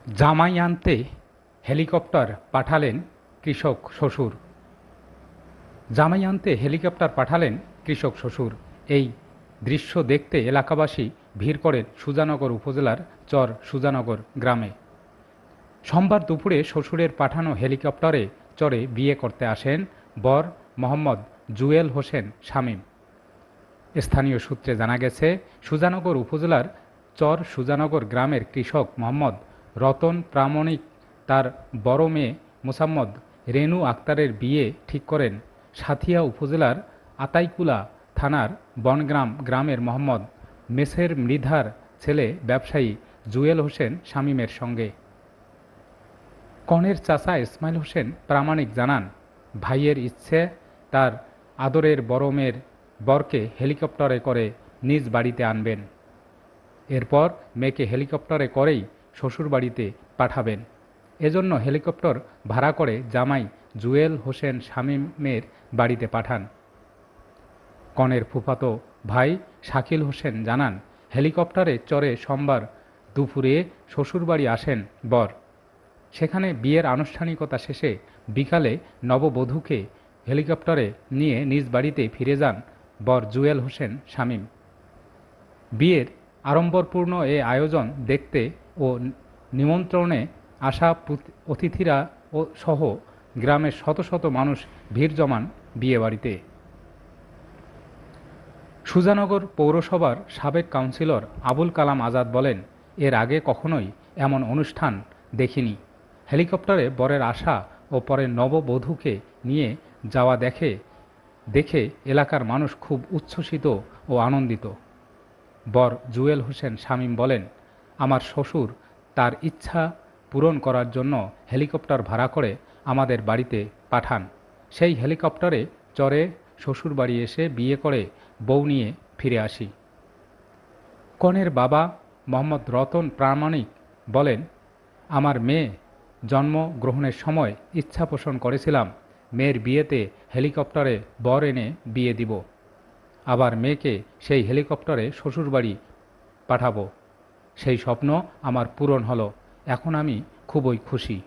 জামাই আনতে হেলিকপ্টার পাঠালেন কৃষক শ্বশুর। জামাই আনতে হেলিকপ্টার পাঠালেন কৃষক শ্বশুর। এই দৃশ্য দেখতে এলাকাবাসী ভিড় করেন সুজানগর উপজেলার চর সুজানগর গ্রামে। সোমবার দুপুরে শ্বশুরের পাঠানো হেলিকপ্টারে চড়ে বিয়ে করতে আসেন বর মোহাম্মদ জুয়েল হোসেন শামীম। স্থানীয় সূত্রে জানা গেছে, সুজানগর উপজেলার চর সুজানগর গ্রামের কৃষক মোহাম্মদ রতন প্রামাণিক তার বড় মেয়ে মোসাম্মদ রেনু আক্তারের বিয়ে ঠিক করেন সাঁথিয়া উপজেলার আতাইকুলা থানার বনগ্রাম গ্রামের মোহাম্মদ মেসের মৃধার ছেলে ব্যবসায়ী জুয়েল হোসেন শামীমের সঙ্গে। কনের চাচা ইসমাইল হোসেন প্রামাণিক জানান, ভাইয়ের ইচ্ছে তার আদরের বড় মেয়ের বরকে হেলিকপ্টারে করে নিজ বাড়িতে আনবেন। এরপর মেয়েকে হেলিকপ্টারে করেই শ্বশুরবাড়িতে পাঠাবেন। এজন্য হেলিকপ্টার ভাড়া করে জামাই জুয়েল হোসেন শামীমের বাড়িতে পাঠান। কনের ফুফাতো ভাই শাকিল হোসেন জানান, হেলিকপ্টারে চড়ে সোমবার দুপুরে শ্বশুরবাড়ি আসেন বর। সেখানে বিয়ের আনুষ্ঠানিকতা শেষে বিকালে নববধূকে হেলিকপ্টারে নিয়ে নিজ বাড়িতে ফিরে যান বর জুয়েল হোসেন শামীম। বিয়ের আড়ম্বরপূর্ণ এ আয়োজন দেখতে ও নিমন্ত্রণে আসা অতিথিরা সহ গ্রামের শত শত মানুষ ভিড় জমান বিয়েবাড়িতে। সুজানগর পৌরসভার সাবেক কাউন্সিলর আবুল কালাম আজাদ বলেন, এর আগে কখনোই এমন অনুষ্ঠান দেখিনি। হেলিকপ্টারে বরের আসা ও পরে নববধূকে নিয়ে যাওয়া দেখে এলাকার মানুষ খুব উচ্ছ্বসিত ও আনন্দিত। বর জুয়েল হোসেন শামীম বলেন, আমার শ্বশুর তার ইচ্ছা পূরণ করার জন্য হেলিকপ্টার ভাড়া করে আমাদের বাড়িতে পাঠান। সেই হেলিকপ্টারে চড়ে শ্বশুরবাড়ি এসে বিয়ে করে বউ নিয়ে ফিরে আসি। কনের বাবা মোহাম্মদ রতন প্রামাণিক বলেন, আমার মেয়ে জন্ম গ্রহণের সময় ইচ্ছা পোষণ করেছিলাম মেয়ের বিয়েতে হেলিকপ্টারে বর এনে বিয়ে দিব। আবার মেয়েকে সেই হেলিকপ্টারে শ্বশুরবাড়ি পাঠাবো। সেই স্বপ্ন আমার পূরণ হলো। এখন আমি খুবই খুশি।